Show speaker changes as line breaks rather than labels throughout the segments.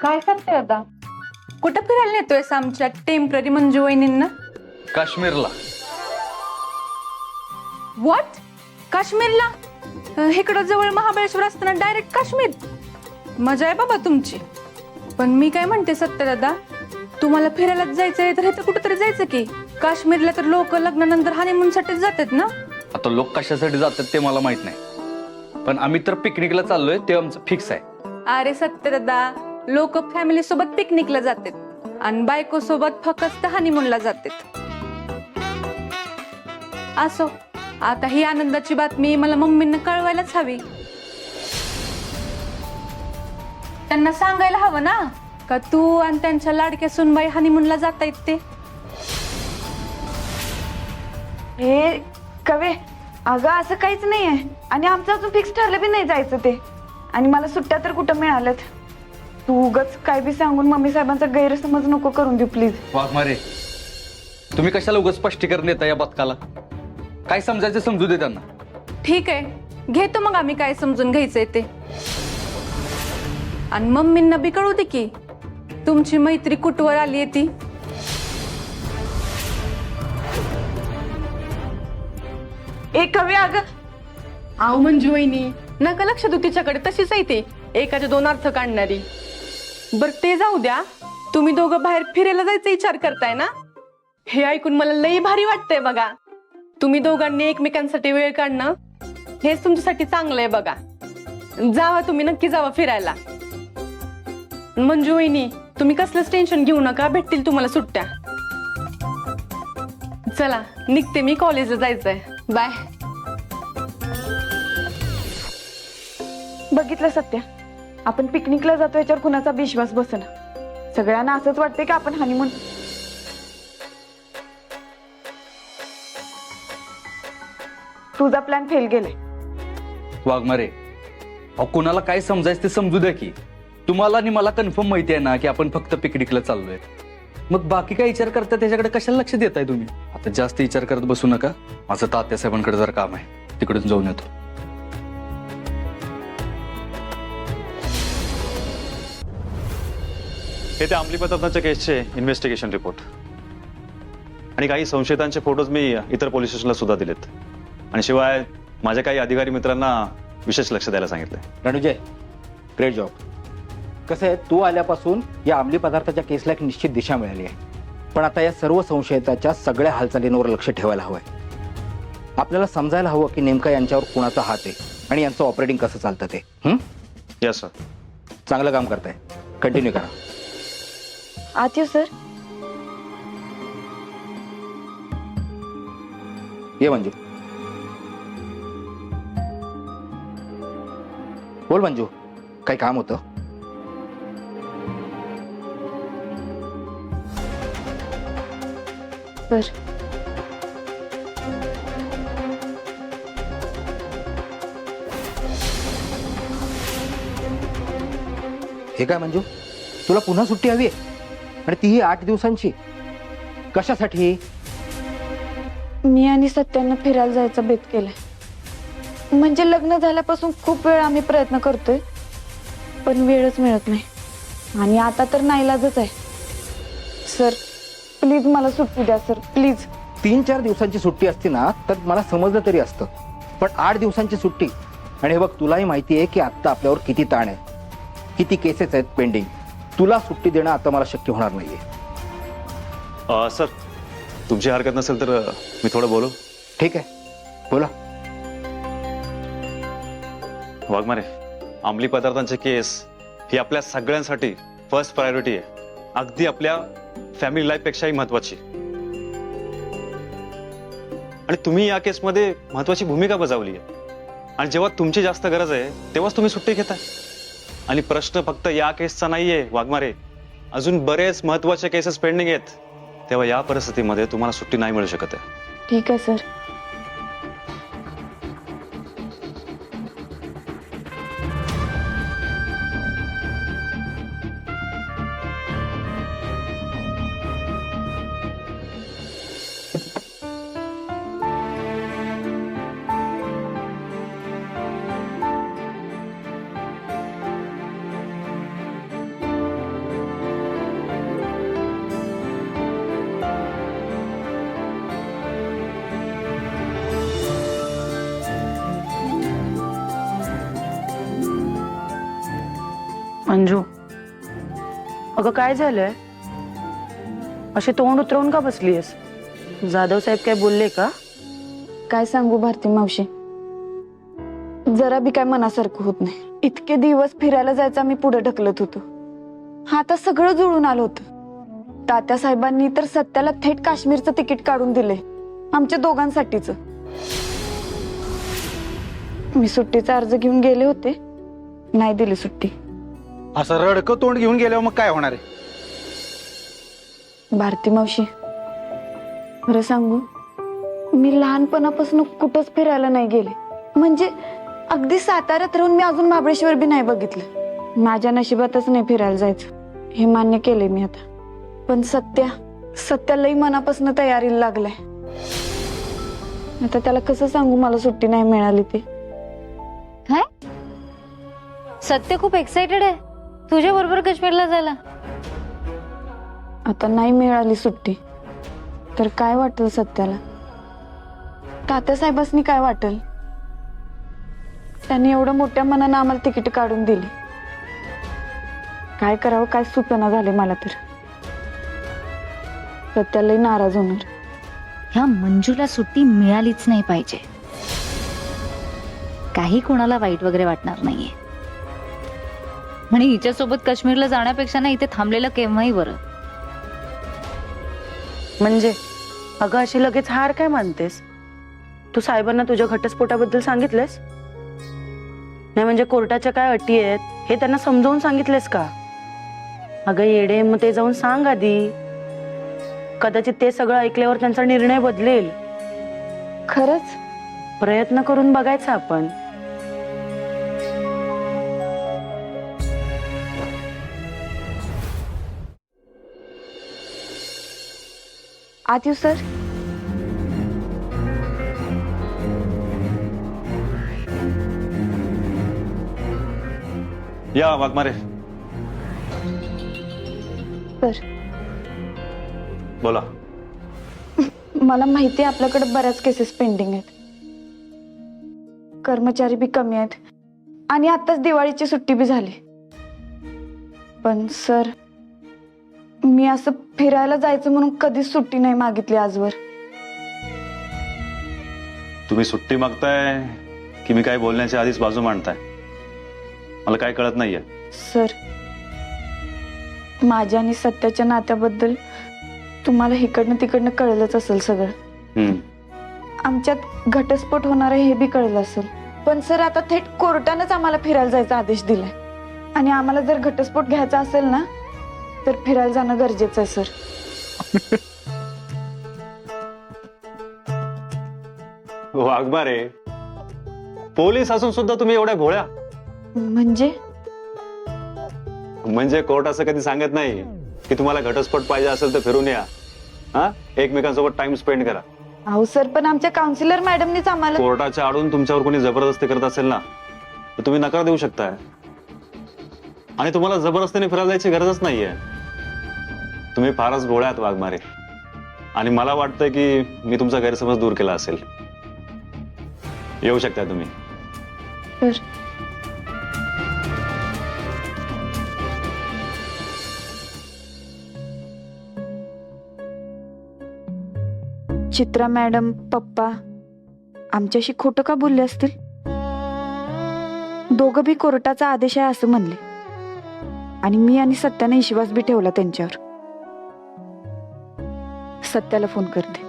काय करते आता? कुठं फिरायला नेतोय आमच्या टेम्पररी मंजू वहिनींना?
काश्मीरला.
व्हॉट? काश्मीरला? इकडं जवळ महाबळेश्वर असताना डायरेक्ट काश्मीर? मजा आहे बाबा तुमची. पण मी काय म्हणते सत्यदादा, तुम्हाला फिरायला जायचंय तर इथं कुठेतरी जायचं की. काश्मीरला तर लोक लग्नानंतर हनीमून साठीच जातात ना.
आता लोक कशासाठी जातात ते मला माहित नाही, पण आम्ही तर पिकनिकला चाललोय ते आमचं फिक्स आहे.
अरे सत्यदादा, लोक फॅमिली सोबत पिकनिकला जातात आणि बायको सोबत फक्त हनीमूनला जातात. असो, आता ही आनंदाची बातमी मला मम्मींना कळवायलाच हवी. त्यांना सांगायला हवं ना का तू आणि त्यांच्या लाडक्या सुनबाई हनीमूनला जातायत ते.
हे कवे, अगं असं काहीच नाही आहे आणि आमचं अजून फिक्स ठरलं बी नाही जायचं ते. आणि मला सुट्ट्या तर कुठं मिळाल्यात. तू उगाच काय बी सांगून मम्मी साहेबांचा गैरसमज नको करून देऊ प्लीज.
वाघमारे, तुम्ही कशाला उगाच स्पष्टीकरण देता या बदकाला? काय समजायचं समजू दे त्यांना.
ठीक आहे, घेतो मग आम्ही काय समजून घ्यायचंय ते. आणि मम्मींना बी कळू दे की तुमची मैत्री कुठवर आली आहे ती.
ए कवे, अगं
आव मंजू वहिनी, नका लक्ष देऊ तिच्याकडे, तशीच आहे ते एकाचे दोन अर्थ काढणारी. बर ते जाऊ द्या, तुम्ही दोघं बाहेर फिरायला जायचा विचार करताय ना, हे ऐकून मला लई भारी वाटतंय बघा. तुम्ही दोघांनी एकमेकांसाठी वेळ काढणं हेच तुमच्यासाठी चांगलं आहे बघा. जावा तुम्ही, नक्की जावा फिरायला. मंजू वहिनी, तुम्ही कसलंच टेन्शन घेऊ नका, भेटतील तुम्हाला सुट्ट्या. चला निघते मी, कॉलेजला जायचंय. बाय.
बघितलं सत्या, आपण पिकनिकला जातो याच्यावर कुणाचा विश्वास बसना. सगळ्यांना असंच वाटतंय की आपण हनीमून. तुझा प्लॅन फेल गेलाय.
वाघमारे, अहो कुणाला काय समजायचं ते समजू द्या की. तुम्हाला आणि मला कन्फर्म माहिती आहे ना की आपण फक्त पिकनिकला चाललोय. मग बाकी काय विचार करता त्याच्याकडे कशाला लक्ष देताय तुम्ही? आता जास्त विचार करत बसू नका. माझं तात्या साहेबांकडे जर काम आहे, तिकडून जाऊन येतो.
हे त्या अंमली पदार्थांच्या केसचे इन्व्हेस्टिगेशन रिपोर्ट आणि काही संशयितांचे फोटोज मी इतर पोलीस स्टेशनला सुद्धा दिलेत. आणि शिवाय माझ्या काही अधिकारी मित्रांना विशेष लक्ष द्यायला सांगितलंय.
रणुजय, ग्रेट जॉब. कसं आहे, तू आल्यापासून या अंमली पदार्थाच्या केसला एक निश्चित दिशा मिळाली आहे. पण आता या सर्व संशयिताच्या सगळ्या हालचालींवर लक्ष ठेवायला हवंय. आपल्याला समजायला हवं की नेमका यांच्यावर कुणाचा हात आहे आणि यांचं ऑपरेटिंग कसं चालतं ते.
Yes sir.
चांगलं काम करताय, कंटिन्यू करा.
आत येऊ सर.
ये मंजू. बोल मंजू, काही काम होतं?
सर,
हे काय मंजू, तुला पुन्हा सुट्टी हवी आहे आणि तीही 8 दिवसांची? कशासाठी?
मी आणि सत्यानं फिरायला जायचा बेत केलाय. म्हणजे लग्न झाल्यापासून खूप वेळ आम्ही प्रयत्न करतोय, पण वेळच मिळत नाही. आणि आता तर नाईलाजच आहे. सर प्लीज मला सुट्टी द्या सर, प्लीज.
3-4 दिवसांची सुट्टी असती ना तर मला समजलं तरी असतं, पण 8 दिवसांची सुट्टी. आणि हे बघ, तुलाही माहिती आहे की आता आपल्यावर किती ताण आहे, किती केसेस आहेत पेंडिंग. तुला सुट्टी देणं आता मला शक्य होणार नाहीये.
सर, तुमची हरकत नसेल तर मी थोडं बोलू?
ठीक आहे, बोला.
वाघमारे, अंमली पदार्थांचे केस ही आपल्या सगळ्यांसाठी फर्स्ट प्रायोरिटी आहे. अगदी आपल्या फॅमिली लाईफ पेक्षाही महत्वाची. आणि तुम्ही या केसमध्ये महत्वाची भूमिका बजावली आहे. आणि जेव्हा तुमची जास्त गरज आहे तेव्हाच तुम्ही सुट्टी घेताय. आणि प्रश्न फक्त या केसचा नाहीये वाघमारे, अजून बरेच महत्वाचे केसेस पेंडिंग आहेत. तेव्हा या परिस्थितीमध्ये तुम्हाला सुट्टी नाही मिळू शकत आहे.
ठीक आहे सर.
अंजू, अगं काय झालंय? अशी तोंड उतरवून का बसलीयस? जाधव साहेब काय बोलले का?
काय सांगू भारती मावशी, जरा बी काय मनासारखं होत नाही. इतके दिवस फिरायला जायचं आम्ही पुढे ढकलत होतो, हा आता सगळं जुळून आलं होतं. तात्या साहेबांनी तर सत्याला थेट काश्मीरचं तिकीट काढून दिले, आमच्या दोघांसाठीच. मी सुट्टीचा अर्ज घेऊन गेले होते, नाही दिली सुट्टी.
असं रडकं तोंड घेऊन गेल्यावर मग काय होणार आहे?
भारती मावशी, खरं सांगू, मी लहानपणापासून कुठंच फिरायला नाही गेले. म्हणजे अगदी साताऱ्यात राहून मी अजून महाबळेश्वर बी नाही बघितलं. माझ्या नशिबातच नाही फिरायला जायचं, हे मान्य केले मी आता. पण सत्या लई मनापासून तयारीला लागलाय. आता त्याला कसं सांगू मला सुट्टी नाही मिळाली ते.
काय? सत्य खूप एक्साइटेड आहे तुझ्या बरोबर काश्मीरला जायला.
आता नाही मिळाली सुट्टी तर काय वाटेल सत्याला? तात्यासाहेबांनी काय वाटेल? त्यांनी एवढं मोठ्या मनानं आम्हाला तिकीट काढून दिली. काय करावं काय सुचना झाले मला तर. सत्यालाही नाराज होणार.
ह्या मंजूला सुट्टी मिळालीच नाही पाहिजे. काही कोणाला वाईट वगैरे वाटणार नाहीये. आणि हिच्यासोबत काश्मीरला जाण्यापेक्षा ना इथे थांबलेलं केव्हाही बरं.
म्हणजे अगं अशी लगेच हार काय मानतेस? तू साहेबांना तुझ्या घटस्फोटाबद्दल सांगितलेस? नाही म्हणजे कोर्टाच्या काय अटी आहेत हे त्यांना समजावून सांगितलेस का? अगं येडे, मग ते जाऊन सांग आधी. कदाचित ते सगळं ऐकल्यावर त्यांचा निर्णय बदलेल.
खरंच
प्रयत्न करून बघायचा आपण.
आत येऊ सर?
या वाघमारे,
सर,
बोला.
मला माहिती आहे आपल्याकडे बऱ्याच केसेस पेंडिंग आहेत, कर्मचारी बी कमी आहेत आणि आताच दिवाळीची सुट्टी बी झाली. पण सर, मी असं फिरायला जायचं म्हणून कधीच सुट्टी नाही मागितली आजवर.
तुम्ही सुट्टी मागताय की मी काय बोलण्याच्या आधीच बाजू मांडताय? मला काय कळत नाहीये.
सर, माझ्या आणि सत्याच्या नात्याबद्दल तुम्हाला इकडनं तिकडनं कळलंच असेल सगळं. आमच्यात घटस्फोट होणार आहे हे बी कळलं असेल. पण सर, आता थेट कोर्टानंच आम्हाला फिरायला जायचा आदेश दिलाय आणि आम्हाला जर घटस्फोट घ्यायचा असेल ना तर फिरायला जाणं गरजेचं आहे सर.
वाघमारे, पोलीस असून सुद्धा तुम्ही एवढ्या भोळ्या? म्हणजे कोर्ट असं कधी सांगत नाही की तुम्हाला घटस्फोट पाहिजे असेल तर फिरून या, हा, एकमेकांसोबत टाइम स्पेंड करा.
अहो सर, पण आमच्या काउन्सिलर मॅडमनीच आम्हाला.
कोर्टाच्या आडून तुमच्यावर कोणी जबरदस्ती करत असेल ना तर तुम्ही नकार देऊ शकताय. आणि तुम्हाला जबरदस्तीने फिरायला जायची गरजच नाहीये. तुम्ही फारच भोळ्या आहात वाघमारे, आणि मला वाटतं की मी तुमचा गैरसमज दूर केला असेल. येऊ शकता तुम्ही.
सर, चित्रा मॅडम, पप्पा आमच्याशी खोटं का बोलले असतील? दोघं बी कोर्टाचा आदेश आहे असं म्हणले आणि मी आणि सत्याने विश्वास बी ठेवला त्यांच्यावर. सत्याला फोन करते.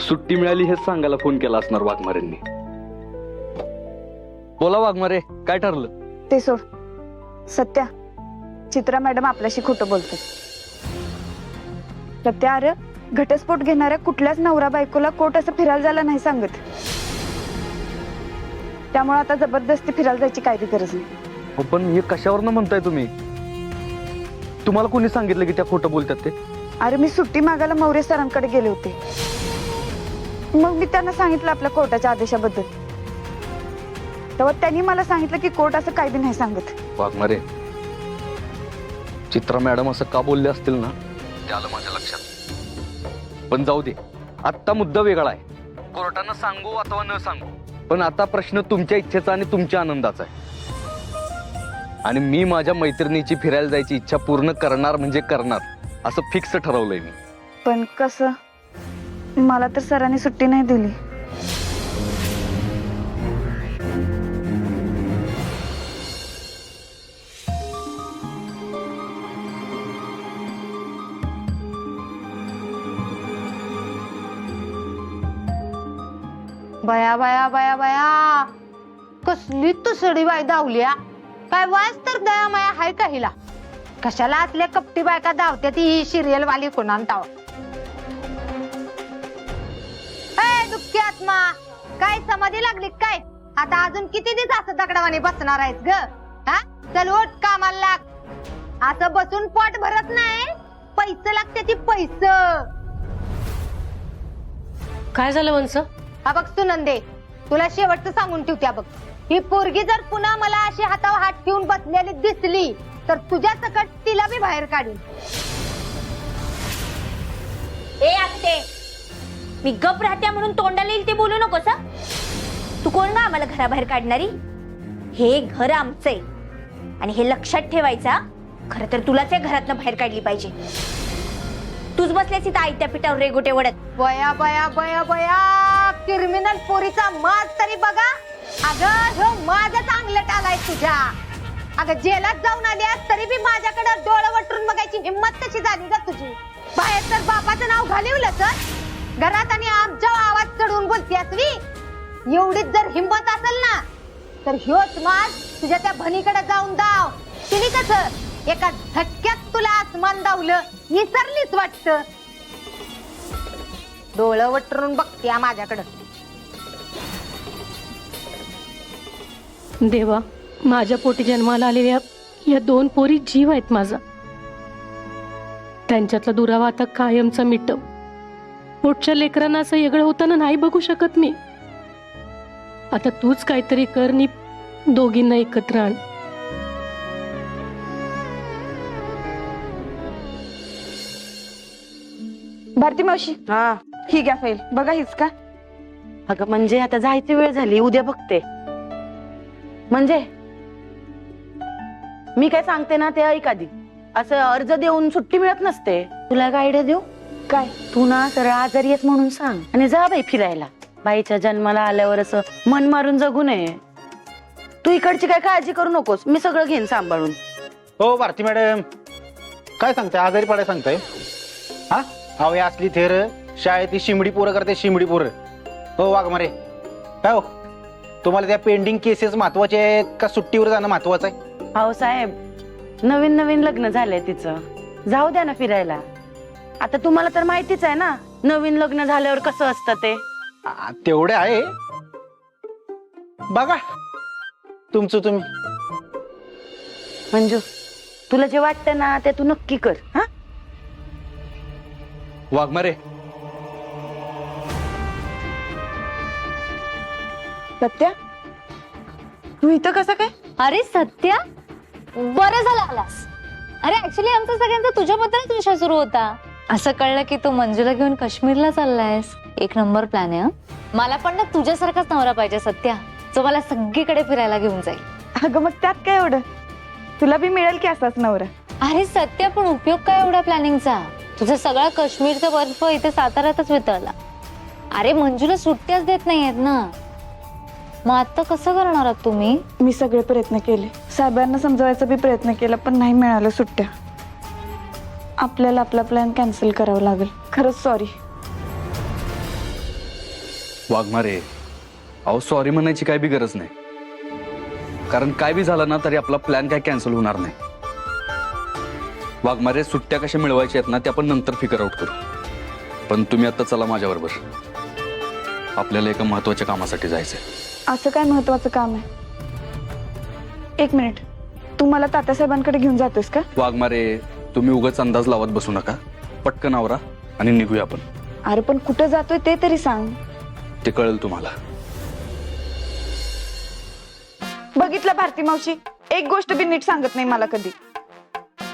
सुट्टी मिळाली हेच सांगायला फोन केला असणार वाघमारेंनी. बोला वाघमारे, काय ठरलं?
ते सोड. सत्या, चित्रा मॅडम आपल्याशी खोटं बोलते. सत्या, अरे घटस्फोट घेणाऱ्या कुठल्याच नवरा बायकोला कोर्ट असं फिरायला जायला नाही सांगत. त्यामुळे आता जबरदस्ती फिरायला जायची काही गरज नाही.
हो, पण हे कशावरनं म्हणताय तुम्ही? तुम्हाला कोणी सांगितलं की त्या खोटं बोलतात ते?
अरे मी सुट्टी मागायला मौर्य सरांकडे गेले होते. मग मी त्यांना सांगितलं आपल्या कोर्टाच्या आदेशाबद्दल. तेव्हा त्यांनी मला सांगितलं की कोर्ट असं काही बी नाही सांगत.
वाघमारे, चित्रा मॅडम असं का बोलले असतील ना, ते आलं माझ्या लक्षात. पण जाऊ दे, आत्ता मुद्दा वेगळा आहे. कोर्टानं सांगू अथवा न सांगू, पण आता प्रश्न तुमच्या इच्छेचा आणि तुमच्या आनंदाचा आहे. आणि मी माझ्या मैत्रिणीची फिरायला जायची इच्छा पूर्ण करणार म्हणजे करणार, असं फिक्स ठरवलंय मी.
पण कसं, मला तर सरांनी सुट्टी नाही दिली.
बया बया बया बया, कसली तुसडी बाय धावल्या. काय वाज तर दया माया हाय का हिला? कशाला असल्या कपटी बायका धावत्या ती ही सिरियल वाली कोणान ताव. दुःखी आत्मा, काय समाधी लागली काय? आता अजून किती दिवस असं दगडावाने बसणार आहेस ग? हा, चल उठ, कामाला लाग. असं बसून पोट भरत नाही, पैसे लागते ती पैसे.
काय झालं वंस?
हा बघ सुनंदे, तुला शेवटचं सांगून ठेवत्या बघ. ही पोरगी जर पुन्हा मला अशी हातावर हात ठेवून बसलेली दिसली तर तुझ्या सकट तिला बी बाहेर काढीन.
ए आत्ते, मी गप राहत्या म्हणून तोंडाला येईल ते बोलू नकोस. तू कोण गा आम्हाला घराबाहेर काढणारी? हे घर आमचंय आणि हे लक्षात ठेवायचा. खरं तर तुलाच या घरातनं बाहेर काढली पाहिजे. तूच बसल्यास इथं आयत्या पिठावर रेगोटे वडत.
बया बया बया बया, क्रिमिनल पोरीचा माज तरी बघा. अगं ह्यो माझच अंगलट आलाय तुझ्या. अगं जेलात जाऊन आल्यास तरी बी माझ्याकडे डोळं वटरून बघायची हिंमत कशी झाली का तुझी? बाहेर तर बापाचं नाव घालिवलं तर घरात आणि आमच्या आवाज चढवून बोलतेस मी. एवढीच जर हिंमत असेल ना तर ह्योच माज तुझ्या त्या भनीकडे जाऊन दाव. तिने कसं एका झटक्यात तुला आसमान दावलं, विसरलीच वाटतं. डोळं वटरून बघते माझ्याकडं.
देवा, माझ्या पोटी जन्माला आलेल्या या 2 पोरी जीव आहेत माझा. त्यांच्यातला दुरावा आता कायमचा मिटव. पोटच्या लेकरांना असं वेगळं होताना नाही बघू शकत मी. आता तूच काहीतरी कर नि दोघींना एकत्र आण.
भारती मावशी,
हा,
ही घ्या फाईल. बघा हीच का?
अगं म्हणजे आता जायची वेळ झाली, उद्या बघते. म्हणजे मी काय सांगते ना ते ऐक आधी. असं अर्ज देऊन सुट्टी मिळत नसते. तुला एक आयडिया देऊ
काय?
तू ना सरळ आजारी आहेस म्हणून सांग आणि जा बाई फिरायला. बाईच्या जन्माला आल्यावर असं मन मारून जगू नये. तू इकडची काय काळजी करू नकोस, मी सगळं घेईन सांभाळून.
हो भारती मॅडम, काय सांगताय? आजारी पडाय सांगताय? हा, अहो या असली थेर शाळेत ती शिमडी पोरं करते, शिमडी पोरं. हो वाघमारे, काय हो, तुम्हाला त्या पेंडिंग केसेस महत्वाचे आहेत का सुट्टीवर जाणं महत्वाचं आहे?
हो साहेब, नवीन नवीन लग्न झालंय तिचं, जाऊ द्या ना फिरायला. आता तुम्हाला तर माहितीच आहे ना नवीन लग्न झाल्यावर कसं असतं ते.
तेवढे आहे, बघा तुमचं तुम्ही.
मंजू, तुला जे वाटतं ना ते तू नक्की कर. हा,
वाघमारे,
सत्या, तू इथं कसं काय?
अरे सत्या, बरं झालं आलास. अरे ऍक्च्युली आमचा सगळ्यांचा तुझ्याबद्दलच विषय सुरू होता. असं कळलं की तू मंजूला घेऊन काश्मीरला चाललायस. एक नंबर प्लॅन आहे. मला पण ना तुझ्यासारखाच नवरा पाहिजे सत्या, जो मला सगळीकडे फिरायला घेऊन जाईल.
अगं मग त्यात काय एवढं, तुला बी मिळेल की असाच नवरा.
अरे सत्या, पण उपयोग काय एवढ्या प्लॅनिंगचा? तुझा सगळा काश्मीरचा बर्फ इथे साताऱ्यातच वितळला. अरे मंजूला सुट्ट्याच देत नाहीयेत ना, मग आता कसं करणार आहात तुम्ही?
मी सगळे प्रयत्न केले, साहेबांना समजवायचा बी प्रयत्न केला, पण नाही मिळालं सुट्ट्या. आपल्याला आपला प्लॅन कॅन्सल करावा लागेल. खरंच सॉरी.
वाघमारे, अहो सॉरी म्हणायची काय बी गरज नाही. कारण काय बी झालं ना तरी आपला प्लॅन काय कॅन्सल होणार नाही. वाघमारे, सुट्ट्या कशा मिळवायच्या आहेत ना त्या आपण नंतर फिगर आउट करू. पण तुम्ही आता चला माझ्याबरोबर, आपल्याला एका महत्वाच्या कामासाठी जायचंय.
असं काय महत्वाचं काम आहे? एक मिनिट, तू मला तात्यासाहेबांकडे घेऊन जातोस का?
वाघमारे, तुम्ही उगाच अंदाज लावत बसू नका. पटकन आवरा आणि निघूया आपण.
अरे पण कुठं जातोय ते तरी सांग.
ते कळेल तुम्हाला.
बघितलं भारती मावशी, एक गोष्ट बी नीट सांगत नाही मला कधी.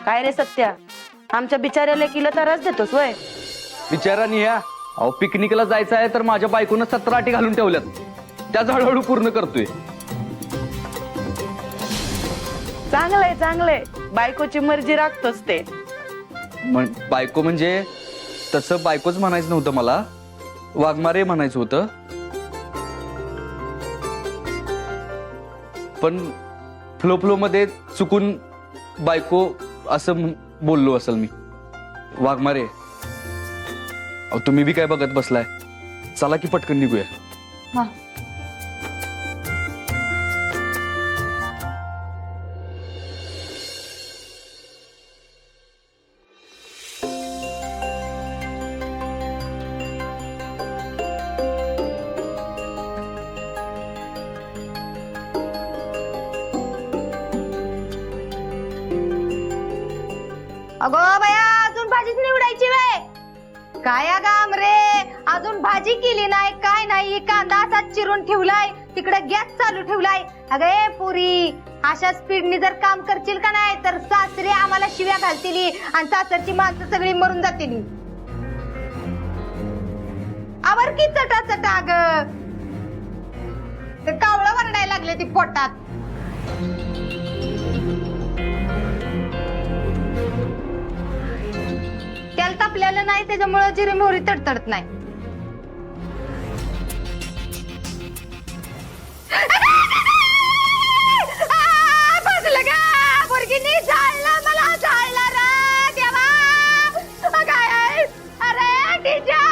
काय रे सत्या, आमच्या बिचाऱ्याला किला त्रास देतोस वय?
विचारानी या अहो पिकनिकला जायचं आहे तर माझ्या बायकोनं 17 अटी घालून ठेवल्यात, त्याच हळूहळू पूर्ण करतोय.
चांगलंय चांगलंय, बायकोची मर्जी राखतोस ते.
बायको म्हणजे तसं बायकोच म्हणायचं नव्हतं मला, वाघमारे म्हणायचं होतं. पण फ्लो मध्ये चुकून बायको असं बोललो असेल मी. वाघमारे अहो तुम्ही बी काय बघत बसलाय, चला की पटकन निघूया.
हा.
अगो बया, अजून भाजीच निवडायची वे. काय अगाम रे, अजून भाजी केली नाही काय नाही, कांदा असाच चिरून ठेवलाय, तिकडे गॅस चालू ठेवलाय. अगे पुरी, अशा स्पीडनी जर काम करशील का नाही तर सासरे आम्हाला शिव्या घालतील आणि सासरची माणसं सगळी मरून जातील. आवर की चटा चटा ग, कावळं वरडायला लागले ती पोटात. त्याला तापलेलं नाही त्याच्यामुळे जिरे मोहरी तडतडत नाही. भाजलं का पोरगीनी, जाळलं मला, जाळलं रे देवा. काय आहे? अरे टीचा,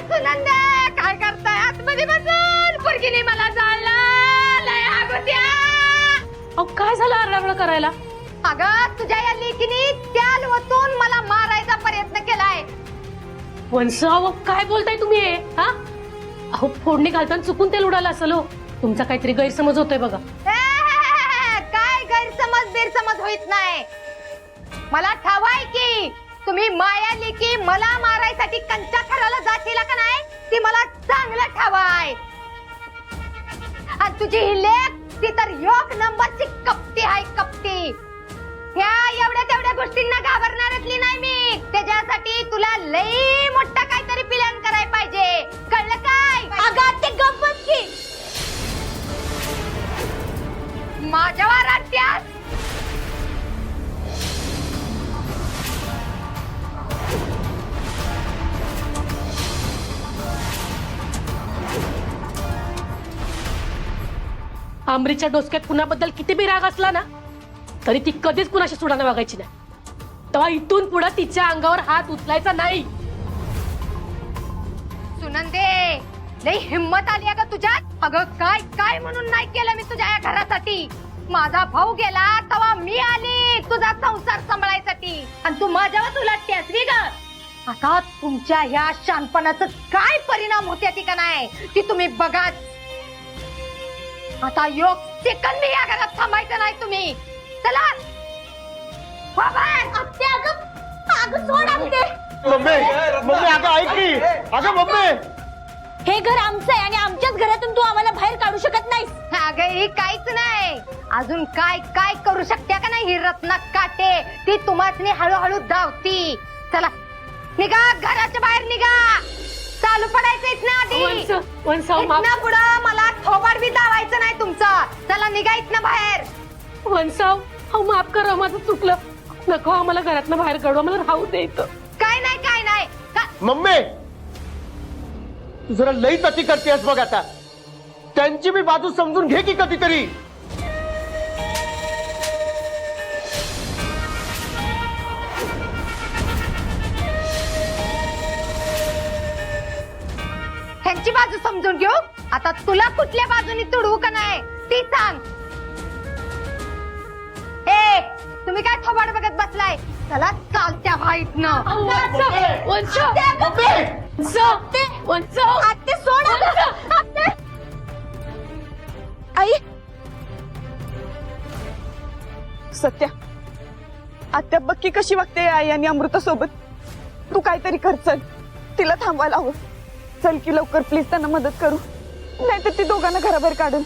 सुनंदे काय करताय आतमध्ये बसून? पोरगीनी मला जाळलं, लय आग होत्या.
अहो काय झालं आरडाओरडा करायला?
अगं तुझ्या या लेकीनी त्याल वतून मला मारायचा प्रयत्न केलाय.
वंश, अहो काय बोलताय तुम्ही हे? हा अहो फोडणी घालताना चुकून तेल उडालं असेल हो. तुमचा काहीतरी गैरसमज होतोय बघा.
काय गैरसमज होईत नाही. मला ठावाय की तुम्ही माया लेकी मला मारायसाठी कंचा खराला जाशीला का नाही ती मला चांगलं ठावाय. आणि तुझी ही लेक ती तर योग नंबरची कपटी आहे, कपटी. ह्या एवढ्या तेवढ्या गोष्टींना घाबरणारतली नाही मी. त्याच्यासाठी तुला लई मोठा काहीतरी प्लॅन करायला पाहिजे, कळलं काय? अगं ते गप्पच की माझ्यावर राहत्यास.
आमरीच्या डोसक्यात कुणाबद्दल किती बी राग असला ना तरी ती कधीच कुणाशी सुडानं वागायची नाही. तेव्हा इथून पुढे तिच्या अंगावर हात उचलायचा नाही.
सुनंदे, लई हिम्मत आली का तुझ्यात? अगं काय काय म्हणून नाही केलं मी तुझ्या या घरासाठी. माझा भाऊ गेला तेव्हा मी आली तुझा संसार सांभाळायसाठी आणि तू माझ्यावर उलटतेस वी ग. आता तुमच्या ह्या शानपणाचं काय परिणाम होते ती का नाही ती तुम्ही बघा. आता योग सेकंद मी या घरात थांबायचं नाही तुम्ही. चला बाबा. अगं सोड आमचे.
मम्मी अगं ऐक की, अगं मम्मी.
हे घर आमचं आहे आणि आमच्याच घरातून तू आम्हाला बाहेर काढू शकत नाहीस.
अगं ही काहीच नाही. अजून काय काय करू शकते का नाही ही रत्ना काटे, ती तुम्हाला हळूहळू धावती. चला निघा, घराच्या बाहेर निघा. चालू पडायचं इथनं आधी. इथनं पुढं मला थोबाड बी दावायचं नाही तुमचं. चला निघा इथनं बाहेर.
वंसाव, अहो माफ करा, माझं चुकलं. नको आम्हाला घरातनं बाहेर काढू, आम्हाला राहू दे इथं.
काय नाही काय नाही.
मम्मी तू जरा लईच अति करतेस बघ. आता त्यांची मी बाजू समजून घे की कधीतरी.
ह्यांची बाजू समजून घेऊ. आता तुला कुठल्या बाजूनी तुडवू का नाही ती सांग. ए तुम्ही काय थोबाड बघत बसलाय? चला चालत्या व्हाईतनं.
आई, सत्या, आत्या बक्की कशी वागते आई आणि अमृता सोबत. तू काहीतरी कर, चल तिला थांबवायला हवं. चल की लवकर प्लीज, त्यांना मदत करू, नाहीतर ती दोघांना घराबाहेर काढून.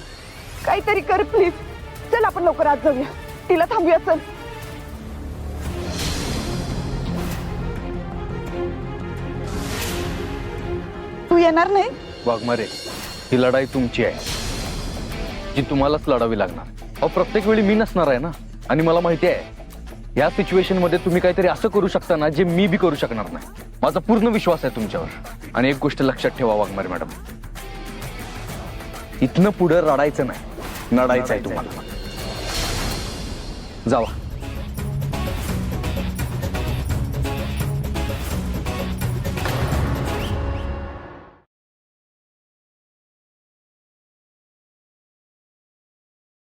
काहीतरी कर प्लीज. चल आपण लवकर आत जाऊया, तिला थांबूया. चल. तू येणार नाही?
वाघमारे, ही लढाई तुमची आहे, जी तुम्हालाच लढावी लागणार. अहो प्रत्येक वेळी मी नसणार आहे ना, आणि मला माहिती आहे या सिच्युएशन मध्ये तुम्ही काहीतरी असं करू शकता ना जे मी बी करू शकणार नाही. माझा पूर्ण विश्वास आहे तुमच्यावर. आणि एक गोष्ट लक्षात ठेवा वाघमारे मॅडम, इथनं पुढे रडायचं नाही, नडायचं आहे तुम्हाला. जावा.